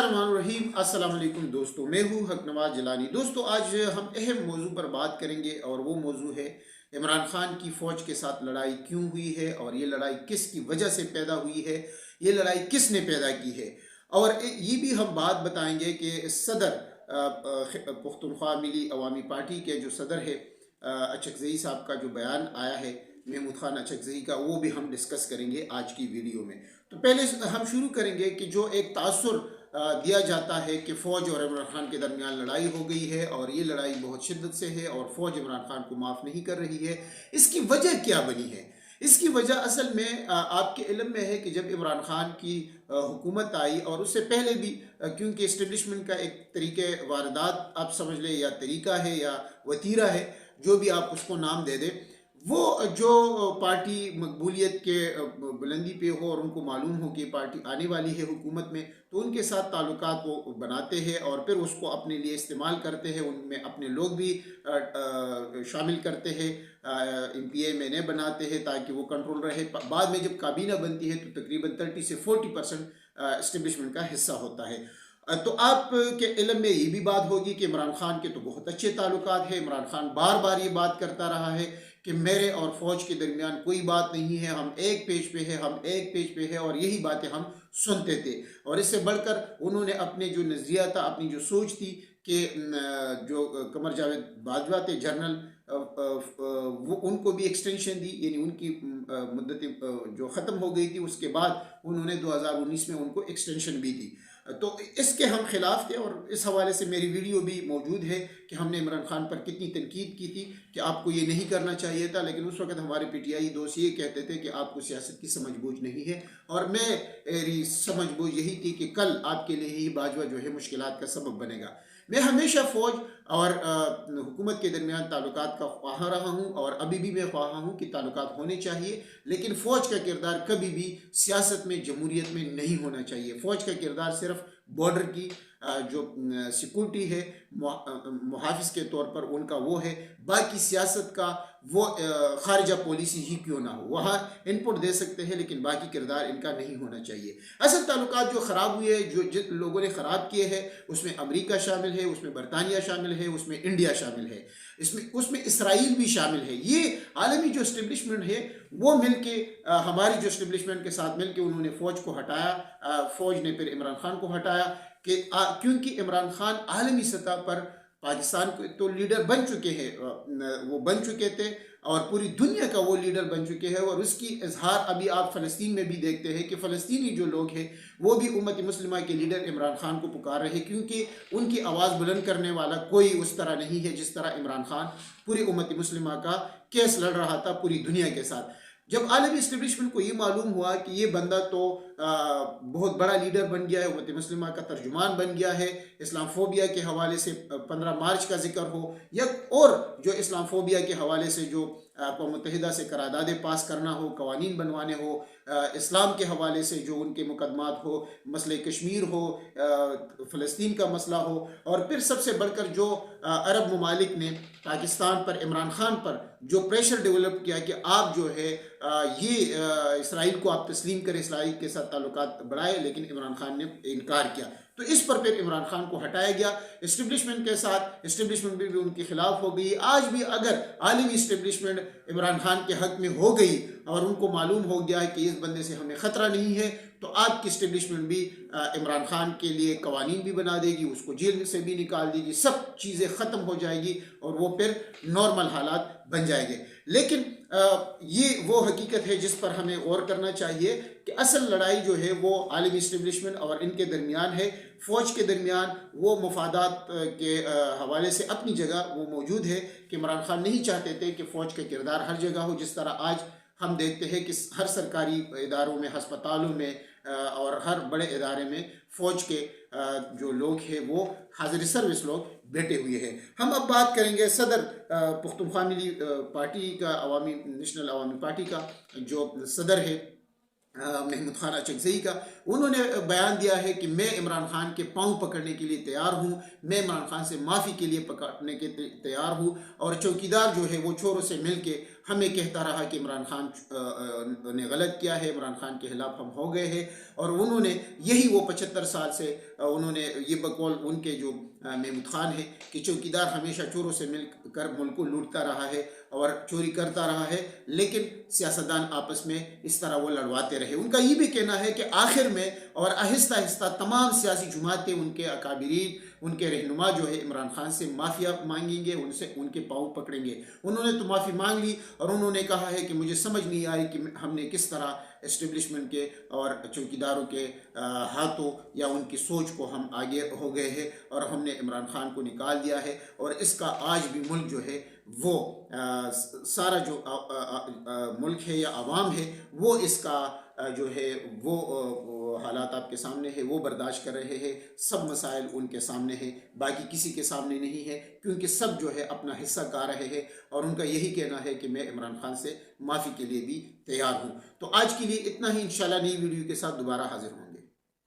बिस्मिल्लाहिर्रहमानिर्रहीम। अस्सलाम वालेकुम दोस्तों, मैं हूँ हक नवाज जिलानी। दोस्तों, आज हम अहम मौजू पर बात करेंगे और वो मौजू है इमरान खान की फ़ौज के साथ लड़ाई क्यों हुई है और ये लड़ाई किस की वजह से पैदा हुई है, ये लड़ाई किसने पैदा की है। और ये भी हम बात बताएंगे कि सदर पुख्तनख्वा मिली अवामी पार्टी के जो सदर है अचकज़ई साहब का जो बयान आया है महमूद खान अचकज़ई का, वो भी हम डिस्कस करेंगे आज की वीडियो में। तो पहले हम शुरू करेंगे कि जो एक तासुर दिया जाता है कि फ़ौज और इमरान खान के दरमियान लड़ाई हो गई है और ये लड़ाई बहुत शिद्दत से है और फ़ौज इमरान खान को माफ़ नहीं कर रही है, इसकी वजह क्या बनी है। इसकी वजह असल में आपके इल्म में है कि जब इमरान खान की हुकूमत आई और उससे पहले भी, क्योंकि इस्टेब्लिशमेंट का एक तरीके वारदात आप समझ लें या तरीका है या वतीरा है, जो भी आप उसको नाम दे दें, वो जो पार्टी मकबूलियत के बुलंदी पे हो और उनको मालूम हो कि पार्टी आने वाली है हुकूमत में, तो उनके साथ ताल्लुकात वो बनाते हैं और फिर उसको अपने लिए इस्तेमाल करते हैं। उनमें अपने लोग भी शामिल करते हैं, MPA में नहीं बनाते हैं ताकि वो कंट्रोल रहे। बाद में जब काबीना बनती है तो तकरीबन 30 से 40% इस्टेब्लिशमेंट का हिस्सा होता है। तो आप के इल्म में ये भी बात होगी कि इमरान खान के तो बहुत अच्छे ताल्लुकात हैं। इमरान खान बार बार ये बात करता रहा है कि मेरे और फ़ौज के दरमियान कोई बात नहीं है, हम एक पेज पे है, हम एक पेज पे है, और यही बातें हम सुनते थे। और इससे बढ़कर उन्होंने अपने जो नज़रिया था, अपनी जो सोच थी कि जो कमर जावेद बाजवा थे जनरल, वो उनको भी एक्सटेंशन दी, यानी उनकी मुद्दत जो ख़त्म हो गई थी उसके बाद उन्होंने 2019 में उनको एक्सटेंशन भी दी। तो इसके हम खिलाफ थे और इस हवाले से मेरी वीडियो भी मौजूद है कि हमने इमरान खान पर कितनी तनकीद की थी कि आपको ये नहीं करना चाहिए था। लेकिन उस वक्त हमारे PTI दोस्त ये कहते थे कि आपको सियासत की समझ बूझ नहीं है, और मेरी समझ बूझ यही थी कि कल आपके लिए ही बाजवा जो है मुश्किलात का सबब बनेगा। मैं हमेशा फ़ौज और हुकूमत के दरमियान ताल्लुकात का ख्वाह रहा हूँ और अभी भी मैं ख्वाह हूँ कि ताल्लुकात होने चाहिए, लेकिन फ़ौज का किरदार कभी भी सियासत में, जमहूरियत में नहीं होना चाहिए। फ़ौज का किरदार सिर्फ बॉर्डर की जो सिक्योरिटी है, मुहाफ़िज़ के तौर पर उनका वो है। बाकी सियासत का वो खारजा पॉलिसी ही क्यों ना हो, वहाँ इनपुट दे सकते हैं, लेकिन बाकी किरदार इनका नहीं होना चाहिए। असल ताल्लुकात जो ख़राब हुए हैं, जो जिन लोगों ने ख़राब किए हैं, उसमें अमेरिका शामिल है, उसमें बरतानिया शामिल है, उसमें इंडिया शामिल है, उसमें इसराइल भी शामिल है। ये आलमी जो इस्टेब्लिशमेंट है वो मिलके हमारी जो इस्टेब्लिशमेंट के साथ मिलके उन्होंने फ़ौज को हटाया, फ़ौज ने फिर इमरान खान को हटाया क्योंकि इमरान खान आलमी सतह पर पाकिस्तान के तो लीडर बन चुके हैं, वो बन चुके थे और पूरी दुनिया का वो लीडर बन चुके हैं। और उसकी इजहार अभी आप फ़लस्तीन में भी देखते हैं कि फ़लस्तीनी जो लोग हैं वो भी उम्मत मुस्लिमा के लीडर इमरान खान को पुकार रहे हैं, क्योंकि उनकी आवाज़ बुलंद करने वाला कोई उस तरह नहीं है जिस तरह इमरान खान पूरी उम्मत मुस्लिमा का केस लड़ रहा था पूरी दुनिया के साथ। जब आलमी इस्टेब्लिशमेंट को ये मालूम हुआ कि ये बंदा तो बहुत बड़ा लीडर बन गया है, उम्मत मुस्लिमा का तर्जुमान बन गया है, इस्लामफोबिया के हवाले से 15 मार्च का जिक्र हो या और जो इस्लामफोबिया के हवाले से जो अक़वाम मुत्तहिदा से करारदादें पास करना हो, कवानीन बनवाने हो, इस्लाम के हवाले से जो उनके मुकदमात हो, मसले कश्मीर हो, फ़लस्तीन का मसला हो, और फिर सबसे बढ़कर जो अरब ममालिक ने पाकिस्तान पर, इमरान खान पर जो प्रेशर डेवलप किया कि आप जो है ये इसराइल को आप तस्लीम करें, इसराइल के साथ ताल्लुकात बढ़ाए, लेकिन इमरान खान ने इनकार किया। तो इस पर फिर इमरान खान को हटाया गया इस्टेब्लिशमेंट के साथ। इस्टेब्लिशमेंट भी उनके खिलाफ हो गई। आज भी अगर आलमी इस्टेब्लिशमेंट इमरान खान के हक में हो गई और उनको मालूम हो गया है कि इस बंदे से हमें ख़तरा नहीं है, तो आपकी इस्टेब्लिशमेंट भी इमरान खान के लिए कवानीन भी बना देगी, उसको जेल से भी निकाल देगी, सब चीज़ें ख़त्म हो जाएगी और वो फिर नॉर्मल हालात बन जाएंगे। लेकिन ये वो हकीकत है जिस पर हमें गौर करना चाहिए कि असल लड़ाई जो है वो आलमी इस्टेब्लिशमेंट और इनके दरमियान है। फ़ौज के दरमियान वो मफादात के हवाले से अपनी जगह वो मौजूद है कि इमरान खान नहीं चाहते थे कि फ़ौज का किरदार हर जगह हो। जिस तरह आज हम देखते हैं कि हर सरकारी इदारों में, हस्पतालों में और हर बड़े इदारे में फ़ौज के जो लोग हैं वो हाजिर सर्विस लोग बैठे हुए हैं। हम अब बात करेंगे सदर पुख्तनख्वा मिली पार्टी का, नेशनल अवामी पार्टी का जो सदर है महमूद खान अचकज़ई का। उन्होंने बयान दिया है कि मैं इमरान खान के पांव पकड़ने के लिए तैयार हूँ, मैं इमरान खान से माफ़ी के लिए पकड़ने के तैयार हूँ। और चौकीदार जो है वो चोरों से मिल के हमें कहता रहा कि इमरान खान ने गलत किया है, इमरान खान के खिलाफ हम हो गए हैं। और उन्होंने यही वो 75 साल से उन्होंने ये बकौल उनके जो महमूद खान है कि चौकीदार हमेशा चोरों से मिलकर मुल्क को लूटता रहा है और चोरी करता रहा है, लेकिन सियासतदान आपस में इस तरह वो लड़वाते रहे। उनका ये भी कहना है कि आखिर में और आहिस्ता आहिस्ता तमाम सियासी जमातें, उनके अकाबिरीन, उनके रहनुमा जो है इमरान खान से माफ़िया मांगेंगे, उनसे उनके पाँव पकड़ेंगे। उन्होंने तो माफ़ी मांग ली और उन्होंने कहा है कि मुझे समझ नहीं आई कि हमने किस तरह एस्टेब्लिशमेंट के और चौकीदारों के हाथों या उनकी सोच को हम आगे हो गए हैं और हमने इमरान खान को निकाल दिया है। और इसका आज भी मुल्क जो है वो सारा जो मुल्क है या आवाम है वो इसका जो है वो हालात आपके सामने है, वो बर्दाश्त कर रहे हैं। सब मसाइल उनके सामने है, बाकी किसी के सामने नहीं है, क्योंकि सब जो है अपना हिस्सा गा रहे हैं। और उनका यही कहना है कि मैं इमरान खान से माफ़ी के लिए भी तैयार हूँ। तो आज के लिए इतना ही, इंशाल्लाह नई वीडियो के साथ दोबारा हाजिर हूँ।